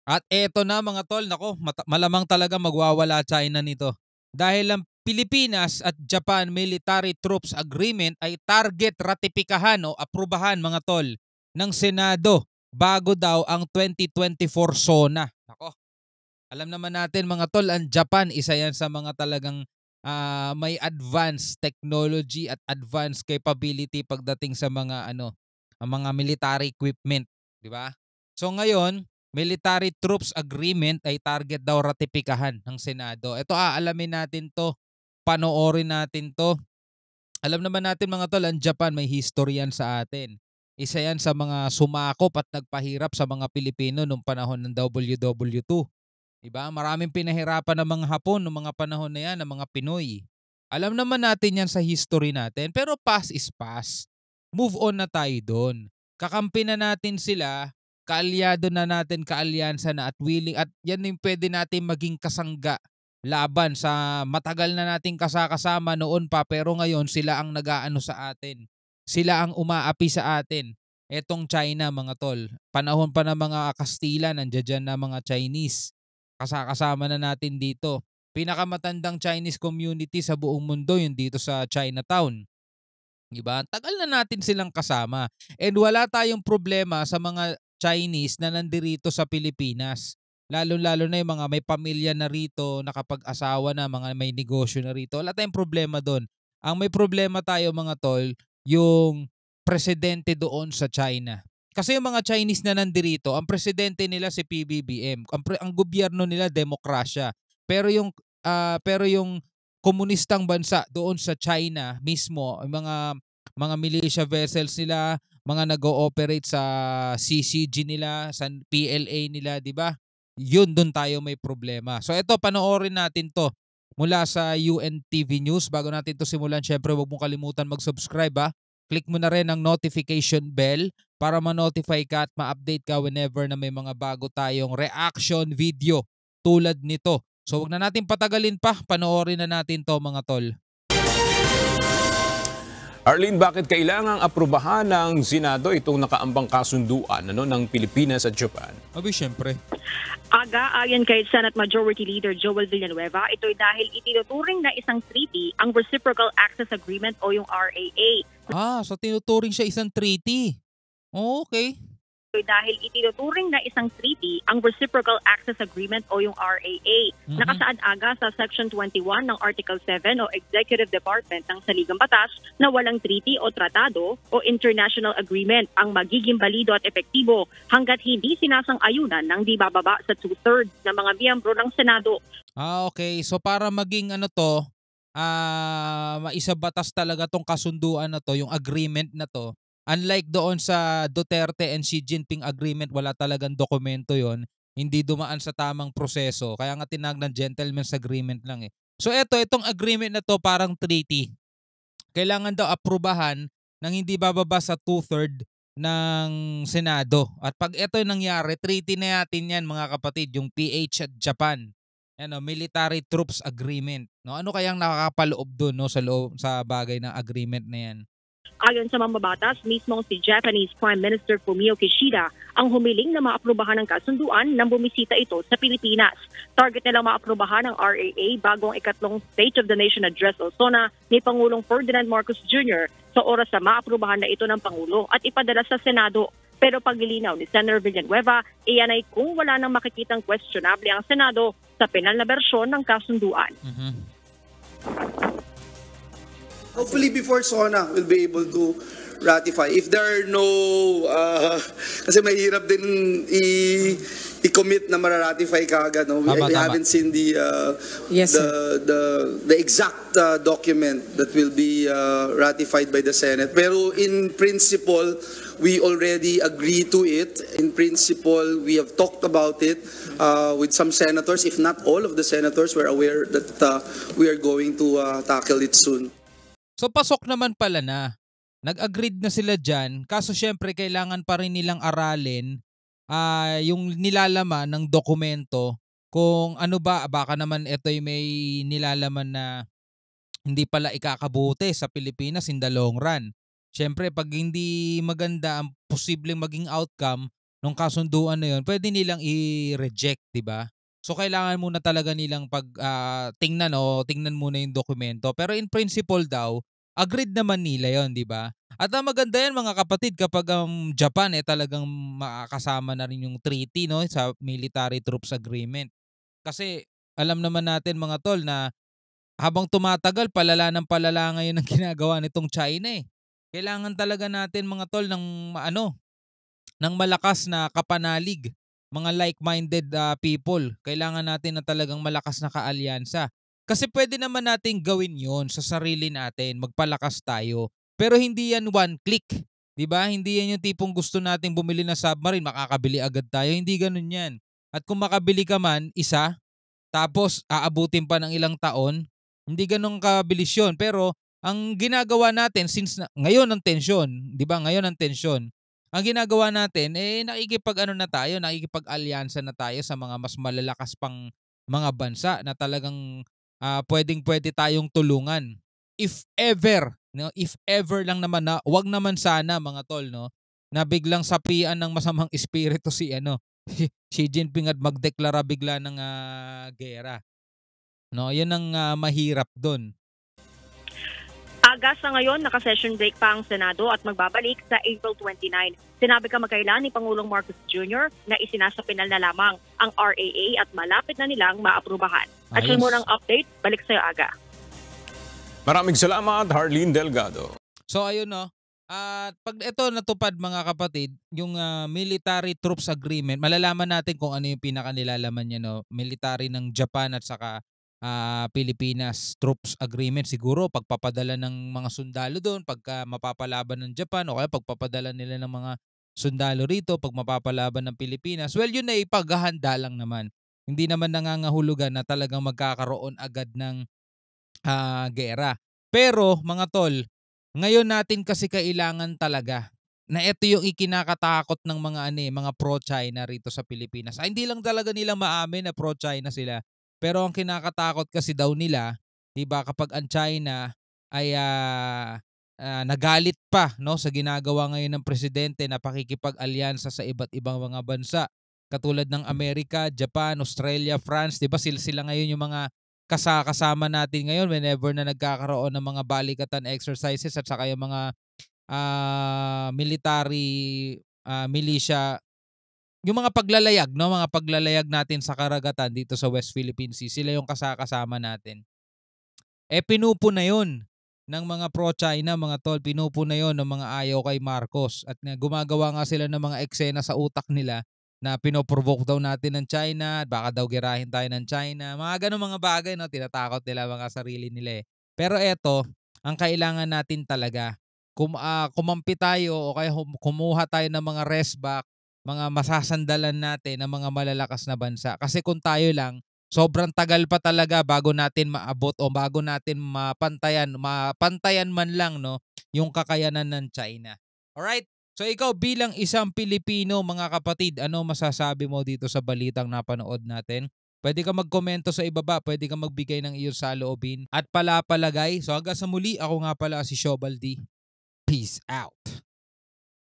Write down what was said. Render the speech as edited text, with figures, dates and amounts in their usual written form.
At eto na mga tol, nako, malamang talaga magwawala China nito. Dahil ang Pilipinas at Japan Military Troops Agreement ay target ratipikahan o aprubahan mga tol ng Senado bago daw ang 2024 SONA. Nako, alam naman natin mga tol, ang Japan isa yan sa mga talagang may advanced technology at advanced capability pagdating sa mga ang mga military equipment, di ba? So ngayon, military troops agreement ay target daw ratipikahan ng Senado. Ito aalamin natin 'to, panoorin natin 'to. Alam naman natin mga tol, ang Japan may history yan sa atin. Isa yan sa mga sumakop at nagpahirap sa mga Pilipino nung panahon ng WW2. 'Di ba? Maraming pinahirapan ng mga Hapon nung mga panahon na 'yan, ng mga Pinoy. Alam naman natin 'yan sa history natin, pero past is past. Move on na tayo do'n. Kakampi na natin sila, kaalyado na natin, kaalyansa na at willing at 'yan yung pwede natin maging kasangga laban sa matagal na nating kasakasama noon pa pero ngayon sila ang nag-aano sa atin. Sila ang umaapi sa atin. Etong China mga tol, panahon pa ng mga Kastila nandiyan na mga Chinese. Kasama na natin dito. Pinakamatandang Chinese community sa buong mundo yung dito sa Chinatown. 'Di ba? Tagal na natin silang kasama. And wala tayong problema sa mga Chinese na nandirito sa Pilipinas. Lalo-lalo na yung mga may pamilya na rito, nakapag-asawa na, mga may negosyo na rito. Wala tayong problema doon. Ang may problema tayo mga tol, yung presidente doon sa China. Kasi yung mga Chinese na nandirito, ang presidente nila si PBBM. Ang gobyerno nila demokrasya. Pero yung komunistang bansa doon sa China mismo, yung mga militia vessels nila, mga nag-ooperate sa CCG nila, sa PLA nila, 'di ba? Yun, doon tayo may problema. So ito, panoorin natin 'to mula sa UNTV News. Bago natin 'to simulan, syempre huwag mong kalimutan mag-subscribe ha. Click mo na rin ang notification bell para ma-notify ka at ma-update ka whenever na may mga bago tayong reaction video tulad nito. So wag na natin patagalin pa, panoorin na natin 'to mga tol. Arlene, bakit kailangang aprubahan ng Senado itong nakaambang kasunduan ng Pilipinas at Japan? Abi, syempre. Aga, ayon kay Senate Majority Leader Joel Villanueva, ito'y dahil itinuturing na isang treaty ang Reciprocal Access Agreement o yung RAA. So tinuturing siya isang treaty. Oh, okay. Dahil itinuturing na isang treaty ang Reciprocal Access Agreement o yung RAA. Nakasaad aga sa Section 21 ng Article 7 o Executive Department ng Saligang Batas na walang treaty o tratado o international agreement ang magiging balido at epektibo hanggat hindi sinasang-ayunan ng di bababa sa 2/3 ng mga miyembro ng Senado. Okay. So para maging maisabatas talaga tong kasunduan na to, yung agreement na to. Unlike doon sa Duterte and Xi Jinping agreement, wala talagang dokumento yon, hindi dumaan sa tamang proseso. Kaya nga tinawag ng gentleman's agreement lang eh. So itong agreement na to parang treaty. Kailangan daw aprubahan ng hindi bababa sa 2/3 ng Senado. At pag ito nangyari, treaty na natin yan mga kapatid, yung PH at Japan. Military Troops Agreement. No, ano kayang nakakapaloob doon sa bagay ng agreement na yan? Ayon sa mambabatas, mismong si Japanese Prime Minister Fumio Kishida ang humiling na maaprubahan ng kasunduan nang bumisita ito sa Pilipinas. Target nilang maaprubahan ang RAA bago ang ikatlong State of the Nation Address o SONA ni Pangulong Ferdinand Marcos Jr. sa oras na maaprubahan na ito ng Pangulo at ipadala sa Senado. Pero paglilinaw ni Senator Villanueva, iyan ay kung wala nang makikitang questionable ang Senado sa penal na bersyon ng kasunduan. Hopefully before SONA we'll be able to ratify. If there are no, kasi mahirap din i-commit na mararatify ka agad. No? We haven't seen the exact document that will be ratified by the Senate. Pero in principle, we already agree to it. In principle, we have talked about it with some senators. If not all of the senators, we're aware that we are going to tackle it soon. So pasok naman pala na. Nag-agreed na sila dyan. Kaso syempre kailangan pa rin nilang aralin yung nilalaman ng dokumento. Kung ano ba, baka naman ito'y may nilalaman na hindi pala ikakabuti sa Pilipinas in the long run. Syempre pag hindi maganda ang posibleng maging outcome, nung kasunduan na yun, pwede nilang i-reject, 'di ba? So kailangan muna talaga nilang tingnan muna yung dokumento. Pero in principle daw, agreed naman nila 'yon, 'di ba? At ang maganda yan mga kapatid kapag ang Japan talagang makakasama na rin yung treaty, no, sa military troops agreement. Kasi alam naman natin mga tol na habang tumatagal palala ng palala ngayon ang ginagawa nitong China eh. Kailangan talaga natin mga tol ng malakas na kapanalig, mga like-minded people. Kailangan natin na talagang malakas na kaalyansa. Kasi pwede naman nating gawin 'yon sa sarili natin, magpalakas tayo. Pero hindi yan one click, 'di ba? Hindi yan yung tipong gusto nating bumili ng submarine, makakabili agad tayo. Hindi ganoon 'yan. At kung makabili ka man, isa, tapos aabutin pa ng ilang taon, hindi gano'n kabilis 'yun. Pero ang ginagawa natin since ngayon ang tensyon, 'di ba? Ngayon ang tensyon. Ang ginagawa natin nakikipag-ano na tayo, nakikipag-alyansa na tayo sa mga mas malalakas pang mga bansa na talagang puwedeng-puwede tayong tulungan. If ever, no, if ever lang naman na 'wag naman sana mga tol, no, na biglang sapian ng masamang espiritu si Xi Jinping at magdeklara bigla ng giyera. No, 'yun ang mahirap do'n. Aga sa ngayon, naka-session break pa ang Senado at magbabalik sa April 29. Sinabi kamakailan ni Pangulong Marcos Jr. na isinasapinal na lamang ang RAA at malapit na nilang maaprubahan. At Ayos. yung munang update, balik sa'yo Aga. Maraming salamat, Harleen Delgado. So ayun, no. At pag ito natupad mga kapatid, yung military troops agreement, malalaman natin kung ano yung pinakanilalaman niya, no. Military ng Japan at saka Pilipinas troops agreement, siguro pagpapadala ng mga sundalo doon pagka mapapalaban ng Japan o kaya pagpapadala nila ng mga sundalo rito pag mapapalaban ng Pilipinas. Well, yun ay paghahanda lang naman. Hindi naman nangangahulugan na talagang magkakaroon agad ng gera. Pero mga tol, ngayon natin kasi kailangan talaga na ito yung ikinakatakot ng mga pro-China rito sa Pilipinas. Hindi lang talaga nila maamin na pro-China sila. Pero ang kinakatakot kasi daw nila, 'di ba, kapag ang China ay nagalit pa, no, sa ginagawa ngayon ng presidente na pakikipag-alyansa sa iba't ibang mga bansa katulad ng Amerika, Japan, Australia, France, 'di ba, sila ngayon yung mga kasama natin ngayon whenever na nagkakaroon ng mga balikatan exercises at saka yung mga military militia, yung mga paglalayag, no, mga paglalayag natin sa karagatan dito sa West Philippine Sea, sila yung kasama natin. Pinupo na yun ng mga pro-China, mga tol, pinupo na yun ng mga ayaw kay Marcos. At gumagawa nga sila ng mga eksena sa utak nila na pinoprovoke daw natin ng China, baka daw girahin tayo ng China. Mga ganun mga bagay, no, tinatakot nila mga sarili nila eh. Pero eto, ang kailangan natin talaga, kumampi tayo o kaya kumuha tayo ng mga restback, mga masasandalan natin ng mga malalakas na bansa. Kasi kung tayo lang, sobrang tagal pa talaga bago natin maabot o bago natin mapantayan man lang, no, yung kakayanan ng China. Alright? So ikaw bilang isang Pilipino mga kapatid, ano masasabi mo dito sa balitang napanood natin? Pwede ka magkomento sa ibaba, pwede ka magbigay ng iyong saloobin at palapalagay. So hanggang sa muli, ako nga pala si Shobaldi. Peace out.